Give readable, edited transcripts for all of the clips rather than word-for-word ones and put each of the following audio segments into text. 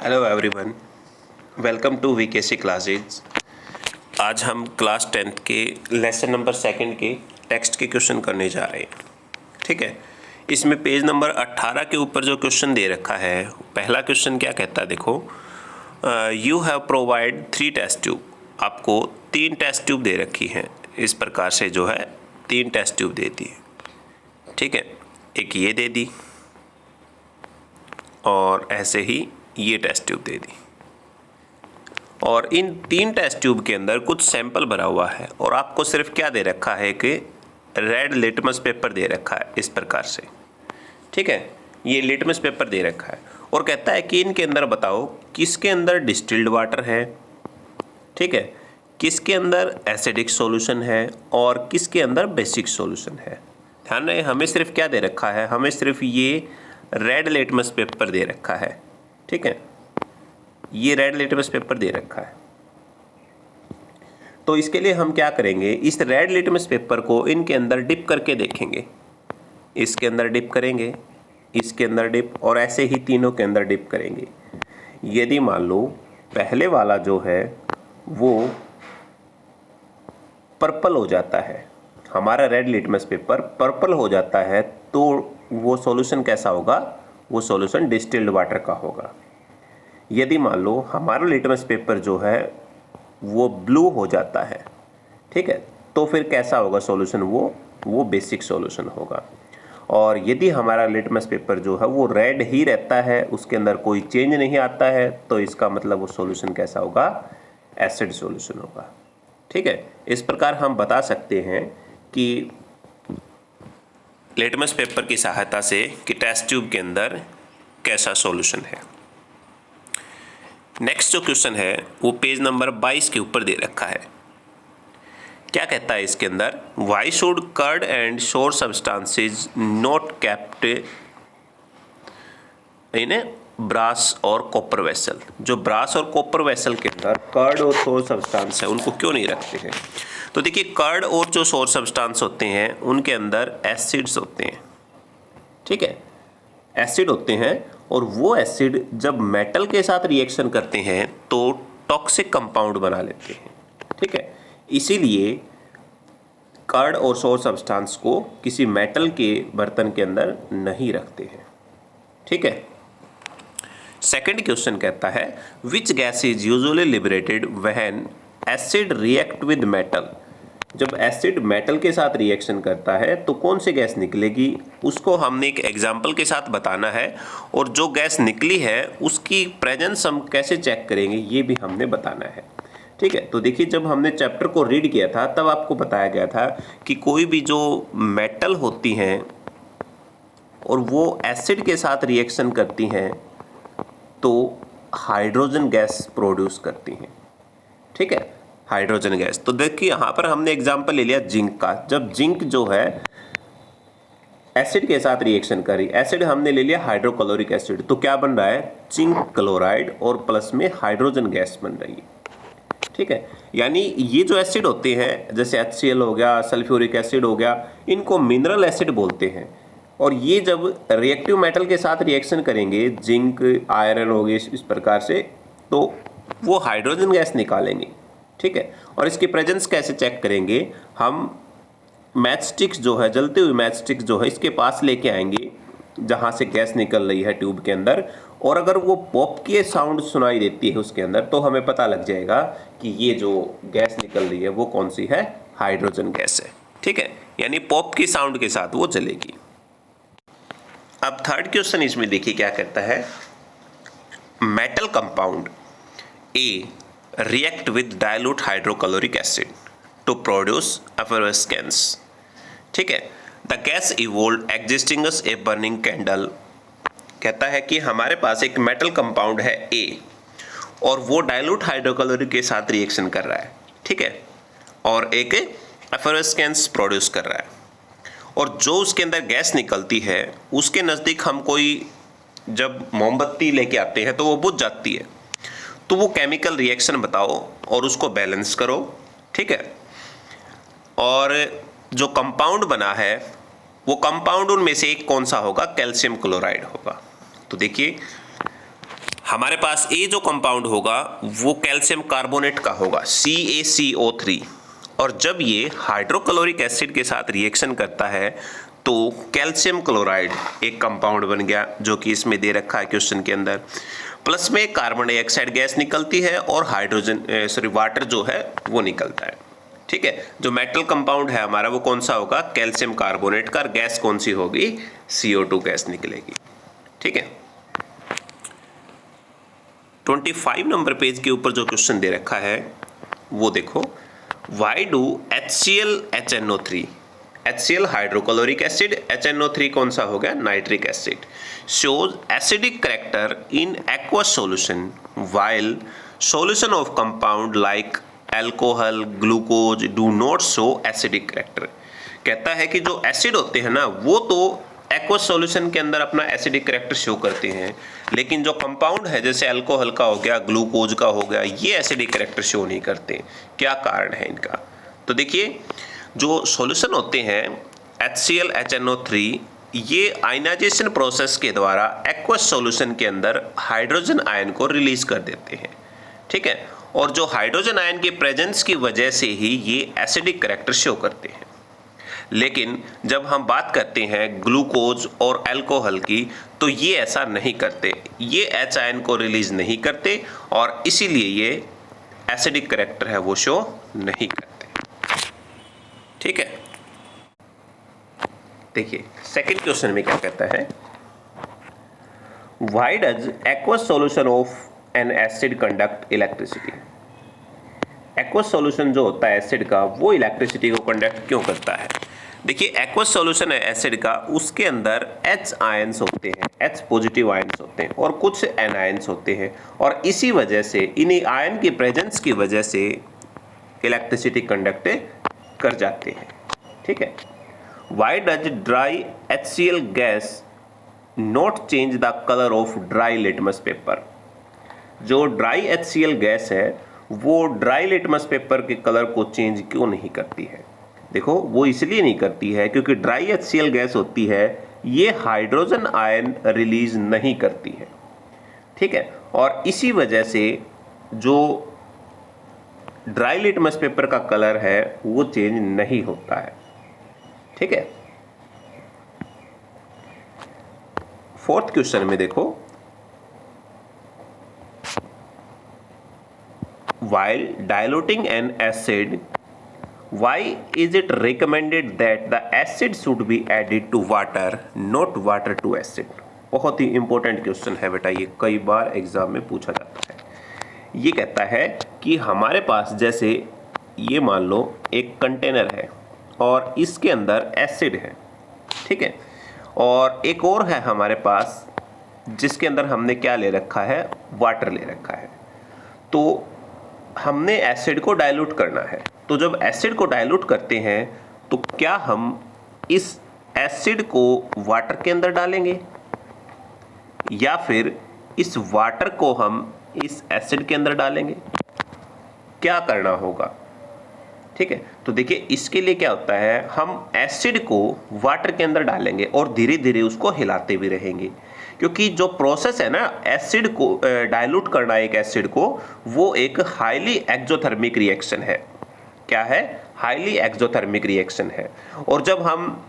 Hello everyone, welcome to VKC classes. आज हम class 10th के लेसन नंबर 2 के टेक्स्ट के क्वेश्चन करने जा रहे हैं। ठीक है, इसमें पेज नंबर 18 के ऊपर जो क्वेश्चन दे रखा है, पहला क्वेश्चन क्या कहता है, देखो, you have provide 3 test tube. आपको 3 टेस्ट ट्यूब दे रखी हैं। इस प्रकार से जो है 3 टेस्ट ट्यूब दे दी। ठीक है, एक ये दे दी और ऐसे ही ये टेस्ट ट्यूब दे दी, और इन 3 टेस्ट ट्यूब के अंदर कुछ सैंपल भरा हुआ है और आपको सिर्फ क्या दे रखा है कि रेड लिटमस पेपर दे रखा है इस प्रकार से। ठीक है, ये लिटमस पेपर दे रखा है और कहता है कि इनके अंदर बताओ किसके अंदर डिस्टिल्ड वाटर है, ठीक है, किसके अंदर एसिडिक सॉल्यूशन है और किसके अंदर बेसिक सॉल्यूशन है। ध्यान रहे, हमें सिर्फ क्या दे रखा है, हमें सिर्फ ये रेड लिटमस पेपर दे रखा है। ठीक है, ये रेड लिटमस पेपर दे रखा है। तो इसके लिए हम क्या करेंगे, इस रेड लिटमस पेपर को इनके अंदर डिप करके देखेंगे। इसके अंदर डिप करेंगे, इसके अंदर डिप, और ऐसे ही तीनों के अंदर डिप करेंगे। यदि मान लो पहले वाला जो है वो पर्पल हो जाता है, हमारा रेड लिटमस पेपर पर्पल हो जाता है, तो वो सॉल्यूशन कैसा होगा, वो सॉल्यूशन डिस्टिल्ड वाटर का होगा। यदि मान लो हमारा लिटमस पेपर जो है वो ब्लू हो जाता है, ठीक है, तो फिर कैसा होगा सॉल्यूशन, वो बेसिक सॉल्यूशन होगा। और यदि हमारा लिटमस पेपर जो है वो रेड ही रहता है, उसके अंदर कोई चेंज नहीं आता है, तो इसका मतलब वो सॉल्यूशन कैसा होगा, एसिड सॉल्यूशन होगा। ठीक है, इस प्रकार हम बता सकते हैं कि लिटमस पेपर की सहायता से कि टेस्ट ट्यूब के अंदर कैसा सॉल्यूशन है। नेक्स्ट जो क्वेश्चन है वो पेज नंबर 22 के ऊपर दे रखा है। क्या कहता है इसके अंदर, why should curd and sour substances not kept in brass और कॉपर वेसल। जो ब्रास और कॉपर वेसल के अंदर कर्ड और शोर सब्सटेंस है उनको क्यों नहीं रखते हैं। तो देखिए, कर्ड और जो शोर सब्सटेंस होते हैं उनके अंदर एसिड्स होते हैं। ठीक है, एसिड होते हैं, और वो एसिड जब मेटल के साथ रिएक्शन करते हैं तो टॉक्सिक कंपाउंड बना लेते हैं। ठीक है, इसीलिए कर्ड और शोर सब्सटेंस को किसी मेटल के बर्तन के अंदर नहीं रखते हैं। ठीक है, सेकंड क्वेश्चन कहता है, which gas is usually liberated when acid react with metal. जब एसिड मेटल के साथ रिएक्शन करता है तो कौन सी गैस निकलेगी, उसको हमने एक एग्जाम्पल के साथ बताना है, और जो गैस निकली है उसकी प्रेजेंस हम कैसे चेक करेंगे ये भी हमने बताना है। ठीक है, तो देखिए, जब हमने चैप्टर को रीड किया था तब आपको बताया गया था कि कोई भी जो मेटल होती हैं और वो एसिड के साथ रिएक्शन करती हैं तो हाइड्रोजन गैस प्रोड्यूस करती हैं। ठीक है, हाइड्रोजन गैस। तो देखिए, यहाँ पर हमने एग्जाम्पल ले लिया जिंक का। जब जिंक जो है एसिड के साथ रिएक्शन करी, एसिड हमने ले लिया हाइड्रोक्लोरिक एसिड, तो क्या बन रहा है, जिंक क्लोराइड, और प्लस में हाइड्रोजन गैस बन रही है। ठीक है, यानी ये जो एसिड होते हैं जैसे HCl हो गया, सल्फ्यूरिक एसिड हो गया, इनको मिनरल एसिड बोलते हैं। और ये जब रिएक्टिव मेटल के साथ रिएक्शन करेंगे, जिंक आयरन हो गए इस प्रकार से, तो वो हाइड्रोजन गैस निकालेंगे। ठीक है, और इसकी प्रेजेंस कैसे चेक करेंगे, हम मैच स्टिक्स जो है, जलते हुए मैच स्टिक्स जो है, इसके पास लेके आएंगे जहाँ से गैस निकल रही है ट्यूब के अंदर, और अगर वो पॉप की साउंड सुनाई देती है उसके अंदर, तो हमें पता लग जाएगा कि ये जो गैस निकल रही है वो कौन सी है, हाइड्रोजन गैस है। ठीक है, यानी पॉप की साउंड के साथ वो चलेगी। अब थर्ड क्वेश्चन इसमें देखिए क्या कहता है, metal compound A react with dilute hydrochloric acid to produce effervescence। ठीक है, the gas evolved extinguish a burning candle। कहता है कि हमारे पास एक मेटल कंपाउंड है A और वो डाइल्यूट हाइड्रोक्लोरिक के साथ रिएक्शन कर रहा है। ठीक है, और एक एफरेस्केंस प्रोड्यूस कर रहा है, और जो उसके अंदर गैस निकलती है उसके नज़दीक हम कोई जब मोमबत्ती लेके आते हैं तो वो बुझ जाती है। तो वो केमिकल रिएक्शन बताओ और उसको बैलेंस करो। ठीक है, और जो कंपाउंड बना है वो कंपाउंड उनमें से एक कौन सा होगा, कैल्शियम क्लोराइड होगा। तो देखिए, हमारे पास ए जो कंपाउंड होगा वो कैल्शियम कार्बोनेट का होगा CaCO3, और जब ये हाइड्रोक्लोरिक एसिड के साथ रिएक्शन करता है तो कैल्शियम क्लोराइड एक कंपाउंड बन गया, जो कि इसमें दे रखा है क्वेश्चन के अंदर। प्लस में कार्बन डाइऑक्साइड गैस निकलती है और वाटर जो है वो निकलता है। ठीक है, जो मेटल कंपाउंड है हमारा वो कौन सा होगा, कैल्शियम कार्बोनेट का, गैस कौन सी होगी, CO2 गैस निकलेगी। ठीक है, 25 नंबर पेज के ऊपर जो क्वेश्चन दे रखा है वो देखो, why do HCl HNO3, HCl hydrochloric acid, HNO3 कौन सा हो गया, nitric acid, shows acidic character in aqueous solution while solution of compound like alcohol glucose do not show acidic character. कहता है कि जो एसिड होते हैं ना वो तो एक्वस सॉल्यूशन के अंदर अपना एसिडिक करेक्टर शो करते हैं, लेकिन जो कंपाउंड है जैसे अल्कोहल का हो गया, ग्लूकोज का हो गया, ये एसिडिक करेक्टर शो नहीं करते। क्या कारण है इनका, तो देखिए जो सॉल्यूशन होते हैं HCl HNO3 ये आयनाइजेशन प्रोसेस के द्वारा एक्वस सॉल्यूशन के अंदर हाइड्रोजन आयन को रिलीज कर देते हैं। ठीक है, और जो हाइड्रोजन आयन की प्रेजेंस की वजह से ही ये एसिडिक करेक्टर शो करते हैं। लेकिन जब हम बात करते हैं ग्लूकोज और अल्कोहल की तो ये ऐसा नहीं करते, ये H आयन को रिलीज नहीं करते और इसीलिए ये एसिडिक करेक्टर है वो शो नहीं करते। ठीक है, देखिए सेकंड क्वेश्चन में क्या कहता है, why does aqueous solution of an acid conduct electricity. Aqueous solution जो होता है एसिड का वो इलेक्ट्रिसिटी को कंडक्ट क्यों करता है। देखिए एक्वस सॉल्यूशन है एसिड का, उसके अंदर H आयंस होते हैं, H पॉजिटिव आयंस होते हैं और कुछ N आयंस होते हैं, और इसी वजह से इन्हीं आयन की प्रेजेंस की वजह से इलेक्ट्रिसिटी कंडक्ट कर जाते हैं। ठीक है, why does dry HCl gas not change the colour of dry litmus paper. जो ड्राई HCl गैस है वो ड्राई लिटमस पेपर के कलर को चेंज क्यों नहीं करती है। देखो वो इसलिए नहीं करती है क्योंकि ड्राई HCl गैस होती है ये हाइड्रोजन आयन रिलीज नहीं करती है। ठीक है, और इसी वजह से जो ड्राई लिटमस पेपर का कलर है वो चेंज नहीं होता है। ठीक है, फोर्थ क्वेश्चन में देखो, while diluting an acid why is it recommended that the acid should be added to water not water to acid। बहुत ही इंपॉर्टेंट क्वेश्चन है बेटा, ये कई बार एग्जाम में पूछा जाता है। ये कहता है कि हमारे पास जैसे ये मान लो एक कंटेनर है और इसके अंदर एसिड है। ठीक है, और एक और है हमारे पास जिसके अंदर हमने क्या ले रखा है, वाटर ले रखा है। तो हमने एसिड को डाइल्यूट करना है, तो जब एसिड को डाइल्यूट करते हैं तो क्या हम इस एसिड को वाटर के अंदर डालेंगे या फिर इस वाटर को हम इस एसिड के अंदर डालेंगे, क्या करना होगा। ठीक है, तो देखिए इसके लिए क्या होता है, हम एसिड को वाटर के अंदर डालेंगे और धीरे धीरे उसको हिलाते भी रहेंगे, क्योंकि जो प्रोसेस है ना एसिड को डाइल्यूट करना एक एसिड को, वो एक हाईली एक्सोथर्मिक रिएक्शन है। क्या है, हाईली एक्सोथर्मिक रिएक्शन है। और जब हम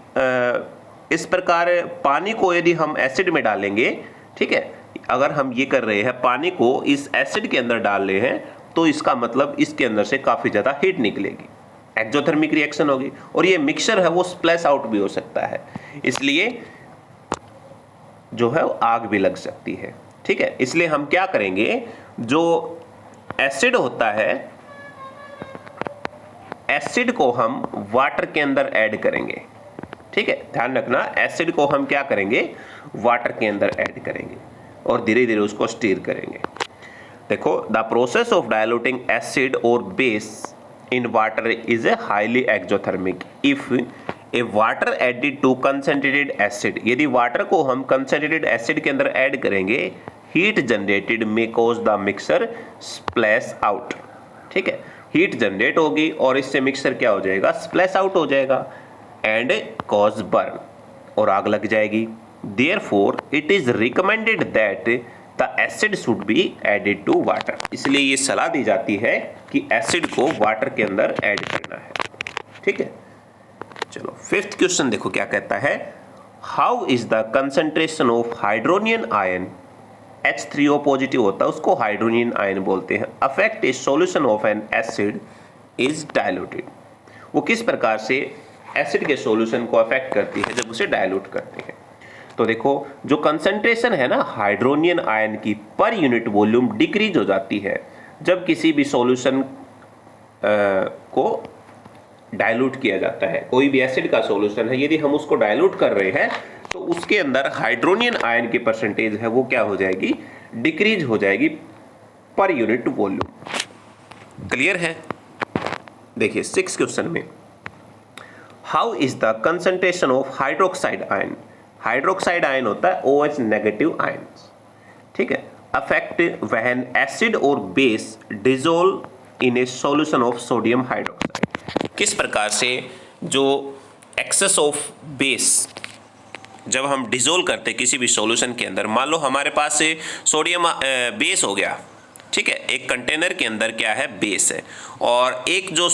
इस प्रकार पानी को यदि हम एसिड में डालेंगे, ठीक है, अगर हम ये कर रहे हैं पानी को इस एसिड के अंदर डाल रहे हैं तो इसका मतलब इसके अंदर से काफी ज्यादा हीट निकलेगी, एक्सोथर्मिक रिएक्शन होगी, और ये मिक्सचर है वो स्प्लैश आउट भी हो सकता है, इसलिए जो है आग भी लग सकती है। ठीक है, इसलिए हम क्या करेंगे, जो एसिड होता है एसिड को हम वाटर के अंदर ऐड करेंगे। ठीक है, ध्यान रखना एसिड को हम क्या करेंगे, वाटर के अंदर ऐड करेंगे और धीरे धीरे उसको स्टीर करेंगे। देखो the process of diluting acid और base in water is a highly exothermic if a water added to concentrated acid. यदि वाटर को हम कंसंट्रेटेड एसिड के अंदर ऐड करेंगे, heat generated may cause the mixer splash out. ठीक है, heat generate होगी और इससे मिक्सर क्या हो जाएगा, स्प्लैश आउट हो जाएगा एंड कॉज बर्न, और आग लग जाएगी। Therefore it is recommended that the acid should be added to water. इसलिए ये सलाह दी जाती है कि एसिड को वाटर के अंदर ऐड करना है। ठीक है, चलो फिफ्थ क्वेश्चन देखो क्या कहता है। How is the concentration of hydronium ion, H3O positive होता है उसको हाइड्रोनियन आयन बोलते हैं, affect a solution of an acid is diluted. वो किस प्रकार से एसिड के सॉल्यूशन को अफेक्ट करती है जब उसे डाइल्यूट करते हैं। तो देखो जो कंसंट्रेशन है ना हाइड्रोनियन आयन की पर यूनिट वॉल्यूम डिक्रीज हो जाती है जब किसी भी सॉल्यूशन को डाइल्यूट किया जाता है। कोई भी एसिड का सॉल्यूशन है यदि हम उसको डाइल्यूट कर रहे हैं तो उसके अंदर हाइड्रोनियन आयन की परसेंटेज है वो क्या हो जाएगी, डिक्रीज हो जाएगी पर यूनिट वॉल्यूम। क्लियर है। देखिए 6 क्वेश्चन में, how is the concentration of hydroxide ion, hydroxide ion होता है OH नेगेटिव आयन, ठीक है, अफेक्ट व्हेन एसिड और base dissolve in A solution of sodium hydroxide. किस प्रकार से जो एक्सेस ऑफ बेस जब हम डिसॉल्व करते हैं किसी भी सॉल्यूशन के अंदर, मान लो हमारे पास से सोडियम बेस हो गया, ठीक है, एक कंटेनर के अंदर क्या है बेस है और एक जो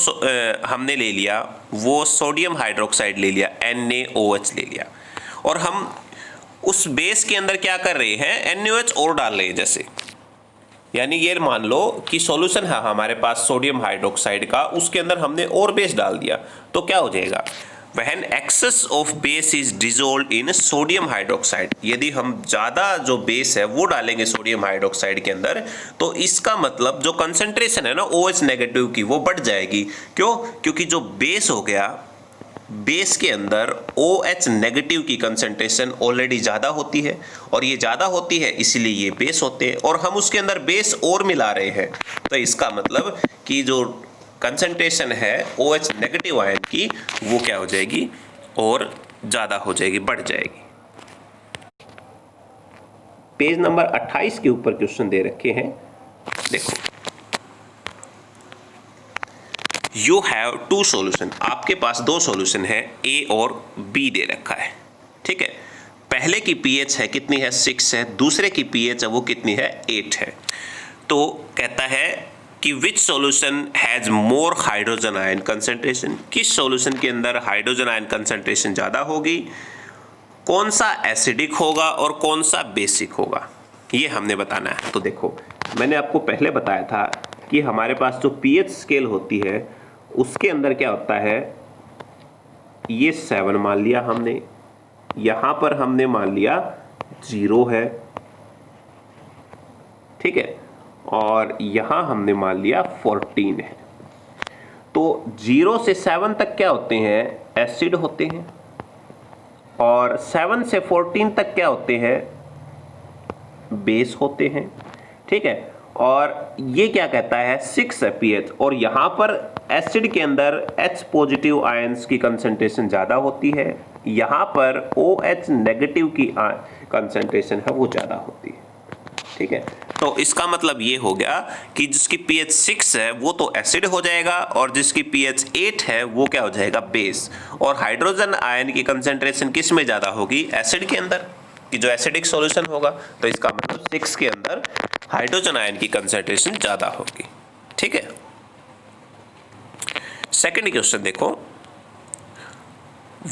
हमने ले लिया वो सोडियम हाइड्रोक्साइड ले लिया NaOH ले लिया और हम उस बेस के अंदर क्या कर रहे हैं NaOH और डाल रहे हैं। जैसे यानी ये मान लो कि सॉल्यूशन है हमारे पास सोडियम हाइड्रोक्साइड का, उसके अंदर हमने और बेस डाल दिया तो क्या हो जाएगा, When excess of base is dissolved in sodium hydroxide, यदि हम ज़्यादा जो बेस है वो डालेंगे सोडियम हाइड्रोक्साइड के अंदर तो इसका मतलब जो कंसंट्रेशन है ना OH नेगेटिव की वो बढ़ जाएगी। क्यों? क्योंकि जो बेस हो गया, बेस के अंदर OH नेगेटिव की कंसंट्रेशन ऑलरेडी ज़्यादा होती है और ये ज़्यादा होती है इसीलिए ये बेस होते हैं और हम उसके अंदर बेस और मिला रहे हैं तो इसका मतलब कि जो कंसंट्रेशन है OH नेगेटिव आयन की वो क्या हो जाएगी और ज़्यादा हो जाएगी, बढ़ जाएगी। पेज नंबर 28 के ऊपर क्वेश्चन दे रखे हैं, देखो यू हैव 2 सॉल्यूशन, आपके पास 2 सॉल्यूशन है A और B दे रखा है, ठीक है। पहले की pH है कितनी है 6 है, दूसरे की pH है वो कितनी है 8 है। तो कहता है कि which solution has more hydrogen ion concentration, किस सॉल्यूशन के अंदर हाइड्रोजन आयन कंसंट्रेशन ज़्यादा होगी, कौन सा एसिडिक होगा और कौन सा बेसिक होगा, ये हमने बताना है। तो देखो मैंने आपको पहले बताया था कि हमारे पास जो pH स्केल होती है उसके अंदर क्या होता है, ये 7 मान लिया हमने, यहाँ पर हमने मान लिया 0 है, ठीक है, और यहां हमने मान लिया 14 है। तो 0 से 7 तक क्या होते हैं, एसिड होते हैं और 7 से 14 तक क्या होते हैं, बेस होते हैं, ठीक है। और ये क्या कहता है 6 है pH और यहां पर एसिड के अंदर H पॉजिटिव आयंस की कंसंट्रेशन ज़्यादा होती है, यहां पर OH नेगेटिव की कंसंट्रेशन है वो ज़्यादा होती है, ठीक है। तो इसका मतलब ये हो गया कि जिसकी pH 6 है वो तो एसिड हो जाएगा और जिसकी pH 8 है वो क्या हो जाएगा बेस। और हाइड्रोजन आयन की कंसंट्रेशन किस में ज़्यादा होगी, एसिड के अंदर, कि जो एसिडिक सॉल्यूशन होगा। तो इसका मतलब 6 के अंदर हाइड्रोजन आयन की कंसंट्रेशन ज़्यादा होगी, ठीक है। सेकेंड क्वेश्चन देखो,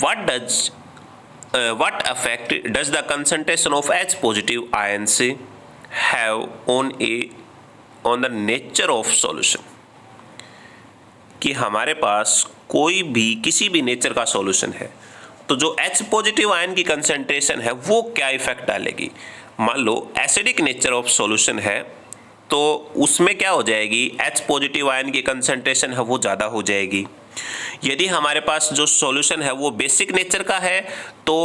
what effect does the concentration of H positive ions have on the nature of solution, कि हमारे पास कोई भी किसी भी नेचर का सॉल्यूशन है तो जो H पॉजिटिव आयन की कंसंट्रेशन है वो क्या इफेक्ट डालेगी। मान लो एसिडिक नेचर ऑफ सॉल्यूशन है तो उसमें क्या हो जाएगी, H पॉजिटिव आयन की कंसंट्रेशन है वो ज़्यादा हो जाएगी। यदि हमारे पास जो सॉल्यूशन है वो बेसिक नेचर का है तो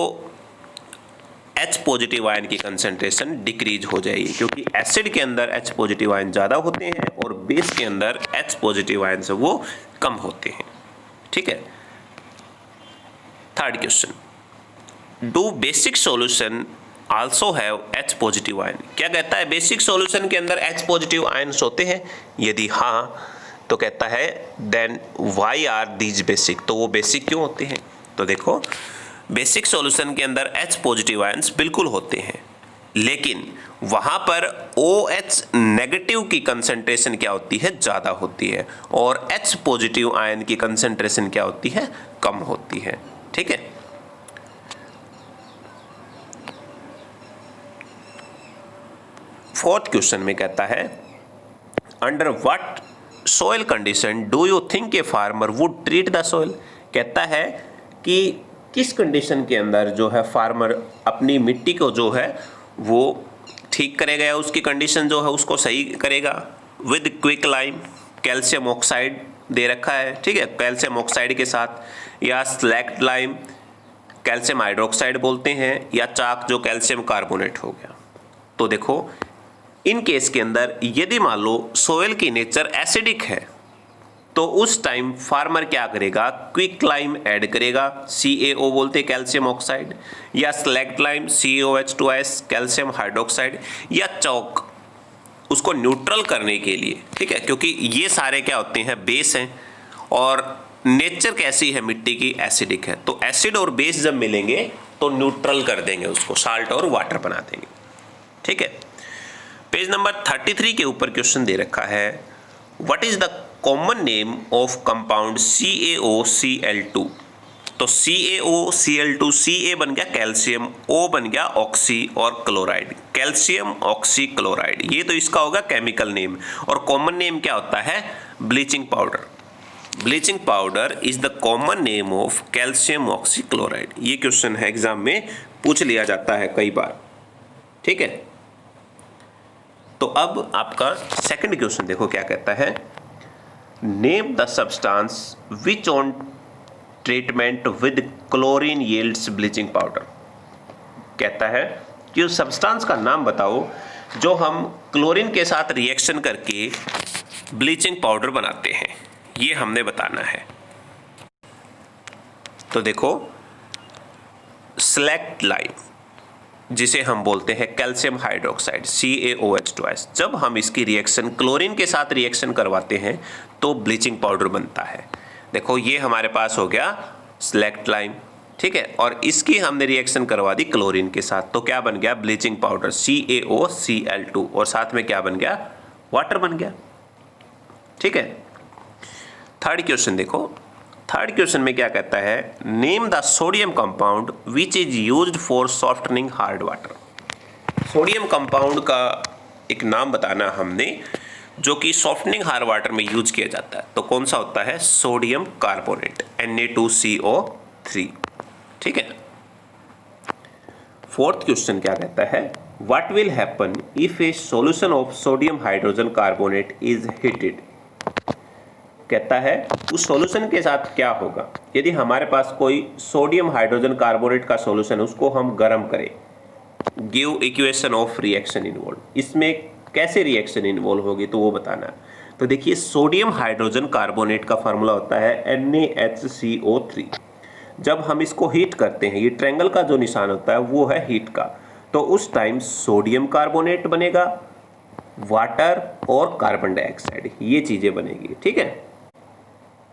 H पॉजिटिव आयन की कंसंट्रेशन डिक्रीज हो जाएगी, क्योंकि एसिड के अंदर H पॉजिटिव आयन ज़्यादा होते हैं और बेस के अंदर H पॉजिटिव आयन से वो कम होते हैं, ठीक है। Third question, do basic solution also have H positive ion, क्या कहता है बेसिक सॉल्यूशन के अंदर H पॉजिटिव आयन्स होते हैं, यदि हाँ तो कहता है then why are these basic, तो वो बेसिक क्यों होते हैं। तो देखो बेसिक सॉल्यूशन के अंदर H पॉजिटिव आयंस बिल्कुल होते हैं, लेकिन वहां पर OH नेगेटिव की कंसंट्रेशन क्या होती है, ज़्यादा होती है, और H पॉजिटिव आयन की कंसंट्रेशन क्या होती है, कम होती है। ठीक है। फोर्थ क्वेश्चन में कहता है under what soil condition do you think a farmer would treat the soil. कहता है कि किस कंडीशन के अंदर जो है फार्मर अपनी मिट्टी को जो है वो ठीक करेगा या उसकी कंडीशन जो है उसको सही करेगा। With quick lime, calcium oxide दे रखा है, ठीक है, कैल्शियम ऑक्साइड के साथ, या स्लैक्ट लाइम, कैल्शियम हाइड्रोक्साइड बोलते हैं, या चाक जो कैल्शियम कार्बोनेट हो गया। तो देखो इन केस के अंदर यदि मान लो सोयल की नेचर एसिडिक है तो उस टाइम फार्मर क्या करेगा, क्विक लाइम ऐड करेगा, CaO बोलते हैं कैल्शियम ऑक्साइड, या select lime CaOH2S calcium hydroxide, या चौक उसको न्यूट्रल करने के लिए। ठीक है, क्योंकि ये सारे क्या होते हैं, बेस हैं, और नेचर कैसी है मिट्टी की, एसिडिक है, तो एसिड और बेस जब मिलेंगे तो न्यूट्रल कर देंगे उसको, साल्ट और वाटर बना देंगे। ठीक है। पेज नंबर 33 के ऊपर क्वेश्चन दे रखा है what is the common name of compound CaOCl2। तो CaOCl2, Ca बन गया कैल्शियम, O बन गया ऑक्सी और क्लोराइड, कैल्शियम ऑक्सी क्लोराइड, ये तो इसका होगा केमिकल नेम। और कॉमन नेम क्या होता है, bleaching powder. Bleaching powder is the common name of calcium oxy chloride. ये क्वेश्चन है एग्जाम में पूछ लिया जाता है कई बार। ठीक है। तो अब आपका सेकंड क्वेश्चन देखो क्या कहता है, name the substance which on treatment with chlorine yields bleaching powder. कहता है कि उस सब्सटेंस का नाम बताओ जो हम क्लोरीन के साथ रिएक्शन करके ब्लीचिंग पाउडर बनाते हैं, ये हमने बताना है। तो देखो स्लैक्ट लाइम जिसे हम बोलते हैं कैल्शियम हाइड्रोक्साइड CaOH2S, जब हम इसकी रिएक्शन क्लोरीन के साथ रिएक्शन करवाते हैं तो ब्लीचिंग पाउडर बनता है। देखो ये हमारे पास हो गया स्लैक्ट लाइम, ठीक है, और इसकी हमने रिएक्शन करवा दी क्लोरीन के साथ, तो क्या बन गया, ब्लीचिंग पाउडर CaOCl2, और साथ में क्या बन गया, वाटर बन गया। ठीक है। थर्ड क्वेश्चन देखो, थर्ड क्वेश्चन में क्या कहता है, name the sodium compound which is used for softening hard water. Sodium compound का एक नाम बताना हमने जो कि सॉफ्टनिंग हार्ड वाटर में यूज किया जाता है, तो कौन सा होता है, सोडियम कार्बोनेट Na2CO3। ठीक है। फोर्थ क्वेश्चन क्या कहता है, what will happen if A solution of sodium hydrogen carbonate is heated. कहता है उस सॉल्यूशन के साथ क्या होगा यदि हमारे पास कोई सोडियम हाइड्रोजन कार्बोनेट का सॉल्यूशन उसको हम गर्म करें। Give equation of reaction involve, इसमें कैसे रिएक्शन इन्वॉल्व होगी तो वो बताना। तो देखिए सोडियम हाइड्रोजन कार्बोनेट का फार्मूला होता है NaHCO3। जब हम इसको हीट करते हैं, ये ट्रायंगल का जो निशान होता है वो है हीट का, तो उस टाइम सोडियम कार्बोनेट बनेगा, वाटर और कार्बन डाइऑक्साइड, ये चीजें बनेगी। ठीक है।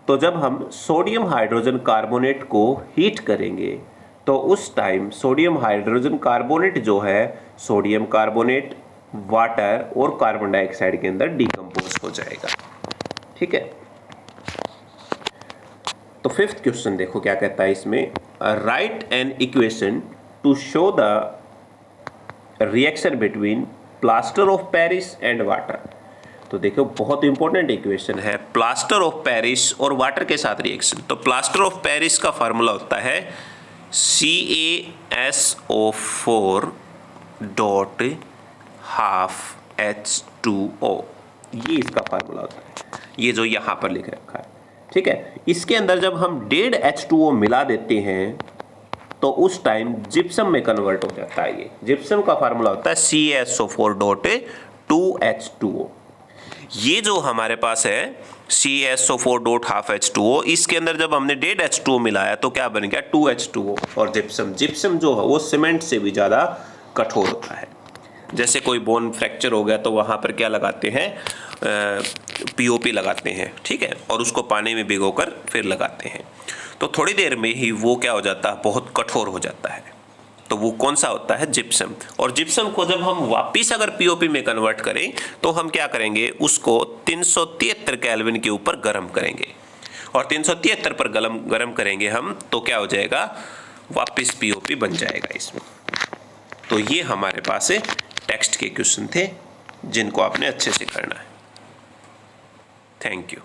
तो जब हम सोडियम हाइड्रोजन कार्बोनेट को हीट करेंगे तो उस टाइम सोडियम हाइड्रोजन कार्बोनेट जो है सोडियम कार्बोनेट, वाटर और कार्बन डाइऑक्साइड के अंदर डिकम्पोज हो जाएगा। ठीक है। तो फिफ्थ क्वेश्चन देखो क्या कहता है इसमें, right an equation two show the reaction between plaster of Paris and water. तो देखो बहुत इंपॉर्टेंट इक्वेशन है, प्लास्टर ऑफ पेरिस और वाटर के साथ रिएक्शन। तो प्लास्टर ऑफ पेरिस का फार्मूला होता है CaSO4 डॉट हाफ H2O, ये इसका फार्मूला होता है, ये जो यहाँ पर लिख रखा है। ठीक है। इसके अंदर जब हम 1.5 H2O मिला देते हैं तो उस टाइम जिप्सम में कन्वर्ट हो जाता है। ये जिप्सम का फार्मूला होता है CaSO4 डॉट 2H2O। ये जो हमारे पास है CaSO4 डॉट हाफ H2O, इसके अंदर जब हमने 1.5 H2O मिलाया तो क्या बन गया, 2H2O। और जिप्सम जो है वो सीमेंट से भी ज़्यादा कठोर होता है। जैसे कोई बोन फ्रैक्चर हो गया तो वहाँ पर क्या लगाते हैं, POP लगाते हैं। ठीक है। और उसको पानी में भिगोकर फिर लगाते हैं, तो थोड़ी देर में ही वो क्या हो जाता है, बहुत कठोर हो जाता है। तो वो कौन सा होता है, जिप्सम। और जिप्सम को जब हम वापिस अगर पीओपी में कन्वर्ट करें तो हम क्या करेंगे, उसको 373 केल्विन के ऊपर गर्म करेंगे, और 373 पर गर्म करेंगे हम तो क्या हो जाएगा, वापिस पीओपी बन जाएगा इसमें। तो ये हमारे पास टेक्स्ट के क्वेश्चन थे जिनको आपने अच्छे से करना है। Thank you.